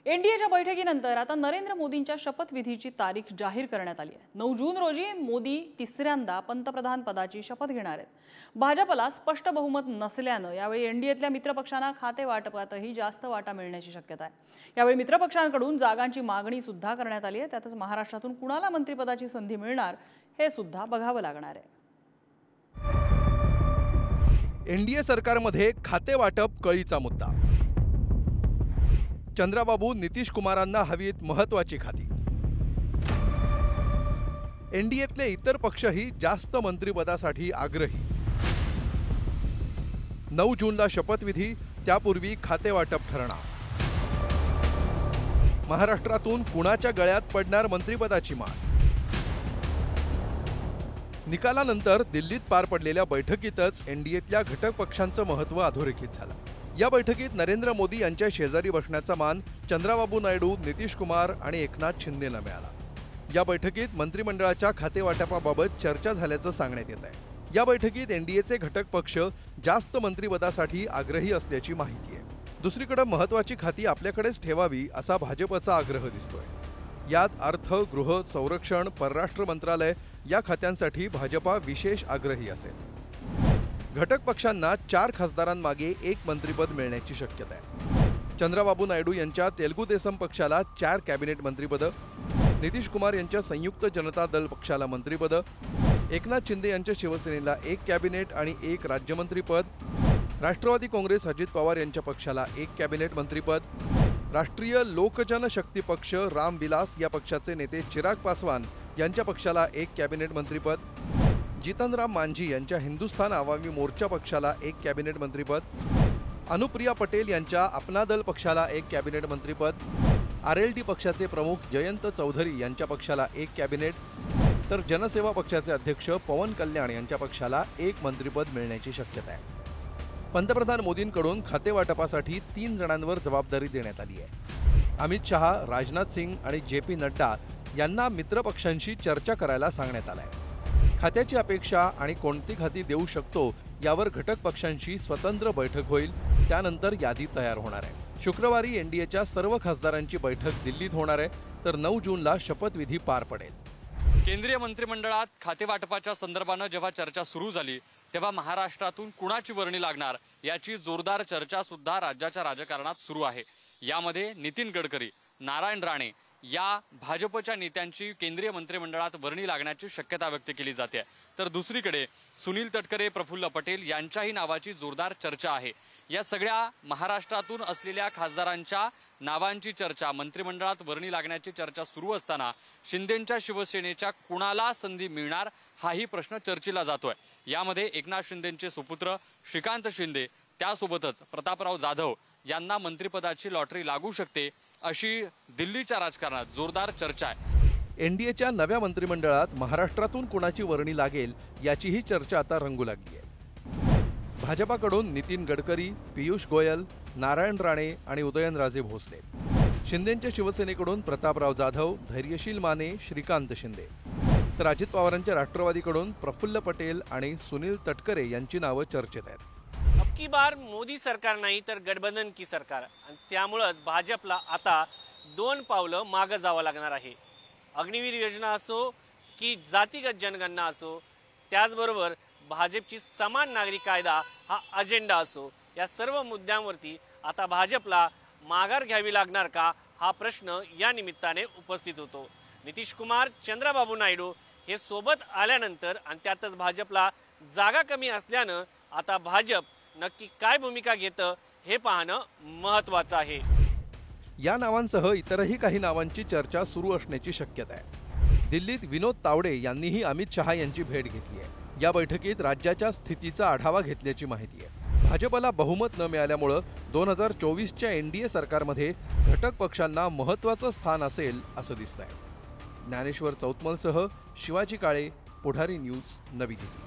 एनडीएच्या बैठकीनंतर आता नरेंद्र मोदींच्या शपथविधीची तारीख जाहीर करण्यात आली आहे। 9 जून रोजी मोदी तिसऱ्यांदा पंतप्रधान पदाची शपथ घेणार आहेत। भाजपला स्पष्ट बहुमत नसल्याने यावेळी एनडीएतल्या मित्रपक्षांना खाते वाटपातही जास्त वाटा मिळण्याची शक्यता आहे। यावेळी मित्रपक्षांकडून जागांची मागणी सुद्धा करण्यात आली आहे। त्यातच महाराष्ट्रातून कुणाला मंत्रिपदाची संधी मिळणार हे सुद्धा बघावं लागणार आहे। एनडीए सरकारमध्ये खाते वाटप कळीचा मुद्दा। चंद्राबाबू नितीश कुमारांना हवीत महत्त्वाची खाती। एनडीएतले इतर पक्षही जास्त मंत्रिपदासाठी आग्रही। 9 जूनला शपथविधी, त्यापूर्वी खाते वाटप ठरणार। महाराष्ट्रातून कुणाच्या गळ्यात पडणार मंत्रिपदाची माळ। निकालानंतर दिल्लीत पार पडलेल्या बैठकीतच एनडीएतल्या घटक पक्षांचं महत्त्व अधोरेखित झालं। या बैठकीत नरेंद्र मोदी यांच्या शेजारी बसण्याचा मान चंद्राबाबू नायडू, नितीश कुमार आणि एकनाथ शिंदेंना मिळाला। या बैठकीत मंत्रिमंडळाच्या खाते वाटपाबाबत चर्चा झाल्याचं सांगण्यात येत आहे। या बैठकीत एनडीएचे घटक पक्ष जास्त मंत्रिपदासाठी आग्रही असल्याची माहिती आहे। दुसरीकडे महत्त्वाची खाती आपल्याकडेच ठेवावी असा भाजपचा आग्रह दिसतोय। यात अर्थ, गृह, संरक्षण, परराष्ट्र मंत्रालय या खात्यांसाठी भाजपा विशेष आग्रही असेल। घटक पक्षांना 4 खासदारांमागे 1 मंत्रिपद मिळण्याची शक्यता आहे। चंद्राबाबू नायडू यांच्या तेलुगू देसम पक्षाला 4 कॅबिनेट मंत्रिपदं, नितीश कुमार यांच्या संयुक्त जनता दल पक्षाला मंत्रिपदं, एकनाथ शिंदे यांच्या शिवसेनेला 1 कॅबिनेट आणि 1 राज्यमंत्रीपद, राष्ट्रवादी काँग्रेस अजित पवार यांच्या पक्षाला 1 कॅबिनेट मंत्रिपद, राष्ट्रीय लोकजन शक्ती पक्ष राम विलास या पक्षाचे नेते चिराग पासवान यांच्या पक्षाला 1 कॅबिनेट मंत्रिपद, जीतनराम मांझी यांच्या हिंदुस्थान आवामी मोर्चा पक्षाला 1 कॅबिनेट मंत्रिपद, अनुप्रिया पटेल यांच्या अपना दल पक्षाला 1 कॅबिनेट मंत्रिपद, आरएलडी पक्षाचे प्रमुख जयंत चौधरी यांच्या पक्षाला 1 कॅबिनेट, तर जनसेवा पक्षाचे अध्यक्ष पवन कल्याण यांच्या पक्षाला 1 मंत्रिपद मिळण्याची शक्यता आहे। पंतप्रधान मोदींकडून खाते वाटपासाठी 3 जणांवर जबाबदारी देण्यात आली आहे। अमित शहा, राजनाथ सिंग आणि जेपी नड्डा यांना मित्रपक्षांशी चर्चा करायला सांगण्यात आलं आहे। खात्याची अपेक्षा आणि कोणती खाती देऊ शकतो यावर घटक पक्षांशी स्वतंत्र बैठक होईल, त्यानंतर यादी तयार होणार आहे। शुक्रवारी एनडीएच्या सर्व खासदारांची बैठक दिल्लीत होणार आहे, तर 9 जूनला शपथविधी पार पडेल। केंद्रीय मंत्रिमंडळात खाते वाटपाच्या संदर्भाने जेव्हा चर्चा सुरू झाली तेव्हा महाराष्ट्रातून कुणाची वर्णी लागणार याची जोरदार चर्चा सुद्धा राज्याच्या राजकारणात सुरू आहे। यामध्ये नितीन गडकरी, नारायण राणे या भाजपच्या नेत्यांची केंद्रीय मंत्रिमंडळात वर्णी लागण्याची शक्यता व्यक्त केली जाते। तर दुसरीकडे सुनील तटकरे, प्रफुल्ल पटेल यांच्याही नावाची जोरदार चर्चा आहे। या सगळ्या महाराष्ट्रातून असलेल्या खासदारांच्या नावांची चर्चा, मंत्रिमंडळात वर्णी लागण्याची चर्चा सुरू असताना शिंदेंच्या शिवसेनेच्या कुणाला संधी मिळणार हाही प्रश्न चर्चेला जातोय। यामध्ये एकनाथ शिंदेंचे सुपुत्र श्रीकांत शिंदे, त्यासोबतच प्रतापराव जाधव यांना मंत्रिपदाची लॉटरी लागू शकते अशी दिल्लीच्या राजकारणात जोरदार चर्चा आहे। एनडीएच्या नव्या मंत्रिमंडळात महाराष्ट्रातून कुणाची वर्णी लागेल याचीही चर्चा आता रंगू लागली आहे। भाजपाकडून नितीन गडकरी, पियुष गोयल, नारायण राणे आणि उदयनराजे भोसले, शिंदेंच्या शिवसेनेकडून प्रतापराव जाधव, धैर्यशील माने, श्रीकांत शिंदे, तर अजित पवारांच्या राष्ट्रवादीकडून प्रफुल्ल पटेल आणि सुनील तटकरे यांची नावं चर्चेत आहेत। अब की बार मोदी सरकार नाही तर गठबंधन की सरकार, आणि त्यामुळे भाजपला आता 2 पावलं मागे जावं लागणार आहे। अग्निवीर योजना असो की जातीगत जनगणना असो, त्याचबरोबर भाजपची समान नागरिक कायदा हा अजेंडा असो, या सर्व मुद्द्यांवरती आता भाजपला माघार घ्यावी लागणार का हा प्रश्न या निमित्ताने उपस्थित होतो। नितीश कुमार, चंद्राबाबू नायडू हे सोबत आल्यानंतर आणि त्यातच भाजपला जागा कमी असल्यानं आता भाजप नक्की काय भूमिका घेतं हे पाहणं महत्त्वाचं आहे। या नावांसह इतरही काही नावांची चर्चा सुरू असण्याची शक्यता आहे। दिल्लीत विनोद तावडे यांनीही अमित शहा यांची भेट घेतली आहे। या बैठकीत राज्याच्या स्थितीचा आढावा घेतल्याची माहिती आहे। भाजपला बहुमत न मिळाल्यामुळे 2024च्या एनडीए सरकारमध्ये घटक पक्षांना महत्त्वाचं स्थान असेल असं दिसतंय। ज्ञानेश्वर चौतमलसह शिवाजी काळे, पुढारी न्यूज, नवी दिल्ली।